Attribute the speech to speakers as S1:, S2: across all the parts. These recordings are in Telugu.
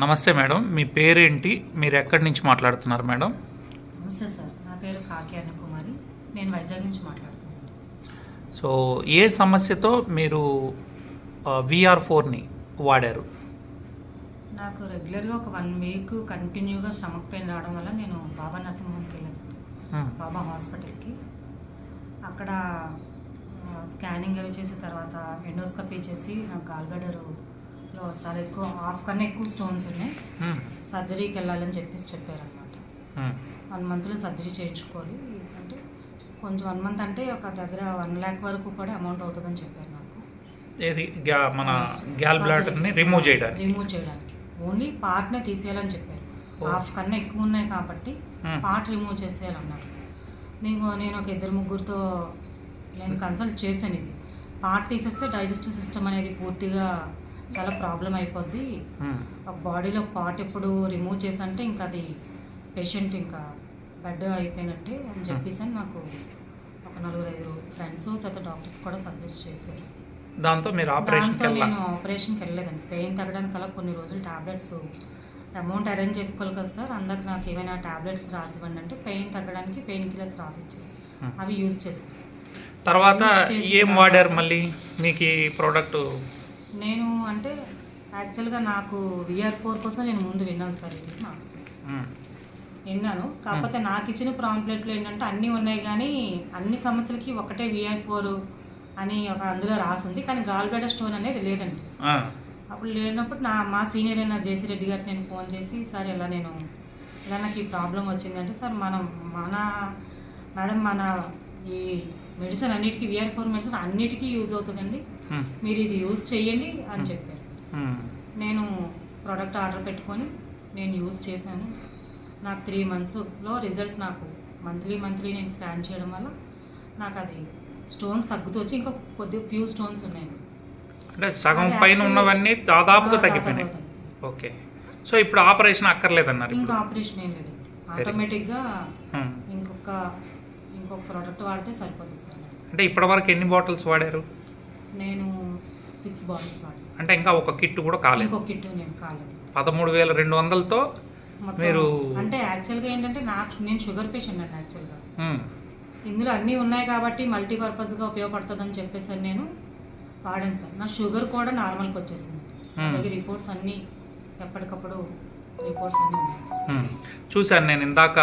S1: నమస్తే మేడం, మీ పేరేంటి, మీరు ఎక్కడి నుంచి మాట్లాడుతున్నారు మేడం?
S2: నమస్తే సార్, నా పేరు కాకి అన్నకుమారి, నేను వైజాగ్ నుంచి మాట్లాడుతున్నాను.
S1: సో ఏ సమస్యతో మీరు VR4ని వాడారు?
S2: నాకు రెగ్యులర్గా ఒక 1 వీక్ కంటిన్యూగా స్టమక్ పెయిన్ రావడం వల్ల నేను బాబా నర్సింగ్ హోమ్కి వెళ్ళాను, బాబా హాస్పిటల్కి. అక్కడ స్కానింగ్ అవి చేసిన తర్వాత ఎండోస్కోపీ చేసి నాకు గాల్బ్లాడర్లో చాలా ఎక్కువ, హాఫ్ కన్నా ఎక్కువ స్టోన్స్ ఉన్నాయి, సర్జరీకి వెళ్ళాలని చెప్పారనమాట. 1 మంత్లో సర్జరీ చేయించుకోవాలి అంటే కొంచెం 1 మంత్ అంటే ఒక దగ్గర 1 lakh వరకు కూడా అమౌంట్ అవుతుందని చెప్పారు నాకు.
S1: ఏది మన గాల్బ్లాడర్ని రిమూవ్ చేయడానికి
S2: ఓన్లీ పార్ట్నే తీసేయాలని చెప్పారు. హాఫ్ కన్నా ఎక్కువ ఉన్నాయి కాబట్టి పార్ట్ రిమూవ్ చేసేయాలన్నారు. నేను ఒక 2-3 నేను కన్సల్ట్ చేశాను. ఇది పార్ట్ తీసేస్తే డైజెస్టివ్ సిస్టమ్ అనేది పూర్తిగా చాలా ప్రాబ్లం అయిపోద్ది. బాడీలో పార్ట్ ఎప్పుడు రిమూవ్ చేసంటే ఇంకా అది పేషెంట్ ఇంకా బెడ్ అయిపోయినట్టే అని చెప్పేసి నాకు ఒక 4-5 ఫ్రెండ్స్ తర్వాత డాక్టర్స్ కూడా సజెస్ట్ చేశారు.
S1: దాంతో నేను
S2: ఆపరేషన్కి వెళ్ళలేదండి. పెయిన్ తగ్గడానికి అలా కొన్ని రోజులు టాబ్లెట్స్ అమౌంట్ అరేంజ్ చేసుకోవాలి కదా సార్, అందుకు నాకు ఏమైనా టాబ్లెట్స్ రాసివ్వండి అంటే పెయిన్ తగ్గడానికి పెయిన్ కిల్లర్స్ రాసిచ్చారు. అవి యూజ్ చేశాను.
S1: తర్వాత ఏం వాడారు మళ్ళీ మీకు ఈ ప్రోడక్ట్?
S2: నేను అంటే యాక్చువల్గా నాకు VR4 కోసం నేను ముందు విన్నాను సార్, ఇది నాకు విన్నాను. కాకపోతే నాకు ఇచ్చిన ప్రాంప్లెట్లో ఏంటంటే అన్నీ ఉన్నాయి కానీ అన్ని సమస్యలకి ఒకటే VR4 అని ఒక అందులో రాసింది, కానీ గాల్బ్లాడర్ స్టోన్ అనేది లేదండి. అప్పుడు లేనప్పుడు మా సీనియర్ అయిన జేసీ రెడ్డి గారికి నేను ఫోన్ చేసి, సార్ ఇలా నాకు ఈ ప్రాబ్లం వచ్చిందంటే, సార్ మేడం మన ఈ మెడిసిన్ అన్నిటికీ VR4 మెడిసిన్ అన్నిటికీ యూజ్ అవుతుందండి, మీరు ఇది యూజ్ చేయండి అని చెప్పారు. నేను ప్రోడక్ట్ ఆర్డర్ పెట్టుకొని నేను యూజ్ చేశాను. నాకు 3 monthsలో రిజల్ట్, నాకు మంత్లీ నేను స్కాన్ చేయడం వల్ల నాకు అది స్టోన్స్ తగ్గుతూ వచ్చి ఇంకా ఫ్యూ స్టోన్స్ ఉన్నాయి.
S1: అంటే సగం పైన ఉన్నవన్నీ దాదాపుగా తగ్గిపోయినాయి. ఓకే, సో ఇప్పుడు ఆపరేషన్ అక్కర్లేదన్నారు?
S2: ఇంకా ఆపరేషన్ ఏం లేదు, ఆటోమేటిక్గా ఇంకొక ప్రోడక్ట్ వాడితే సరిపోతుంది సార్.
S1: అంటే ఇప్పటివరకు ఎన్ని బాటిల్స్ వాడారు?
S2: నేను 6 బాటిల్స్ వాడాను.
S1: అంటే ఇంకా ఒక కిట్ కూడా కాలేదు?
S2: ఇంకొక కిట్ నేను కాలేదు.
S1: 13,200తో మీరు
S2: అంటే యాక్చువల్గా ఏంటంటే నేను షుగర్ పేషెంట్ అండి. యాక్చువల్గా ఇందులో అన్నీ ఉన్నాయి కాబట్టి మల్టీపర్పస్గా ఉపయోగపడుతుందని చెప్పేసి నేను వాడాను సార్. నా షుగర్ కూడా నార్మల్కి వచ్చేసింది. నా దగ్గర రిపోర్ట్స్ అన్నీ ఎప్పటికప్పుడు రిపోర్ట్స్ అన్నీ ఉన్నాయి సార్.
S1: చూశాను నేను ఇందాక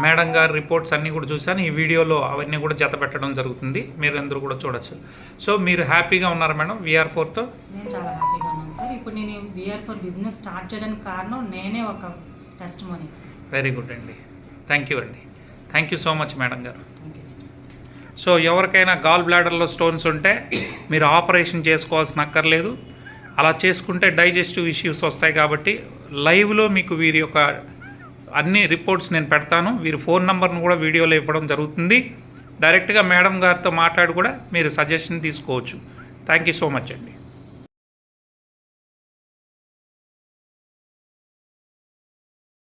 S1: మేడం గారి రిపోర్ట్స్ అన్నీ కూడా చూశాను. ఈ వీడియోలో అవన్నీ కూడా జత పెట్టడం జరుగుతుంది, మీరు అందరూ కూడా చూడొచ్చు. సో మీరు హ్యాపీగా ఉన్నారా మేడం VR4తో?
S2: నేను చాలా హ్యాపీగా ఉన్నాను సార్. ఇప్పుడు నేను VR4 బిజినెస్ స్టార్ట్ చేయడానికి కారణం నేనే ఒక testimony sir.
S1: Very good అండి, థ్యాంక్ యూ అండి, thank you so much madam గారు.
S2: Thank you sir.
S1: సో ఎవరికైనా గాల్ బ్లాడర్లో స్టోన్స్ ఉంటే మీరు ఆపరేషన్ చేసుకోవాల్సిన అక్కర్లేదు. అలా చేసుకుంటే డైజెస్టివ్ ఇష్యూస్ వస్తాయి కాబట్టి లైవ్లో మీకు వీరి యొక్క అన్ని రిపోర్ట్స్ నేను పెడతాను. వీరి ఫోన్ నెంబర్ను కూడా వీడియోలో ఇవ్వడం జరుగుతుంది. డైరెక్ట్గా మేడం గారితో మాట్లాడి కూడా మీరు సజెషన్ తీసుకోవచ్చు. థ్యాంక్ యూ సో మచ్ అండి.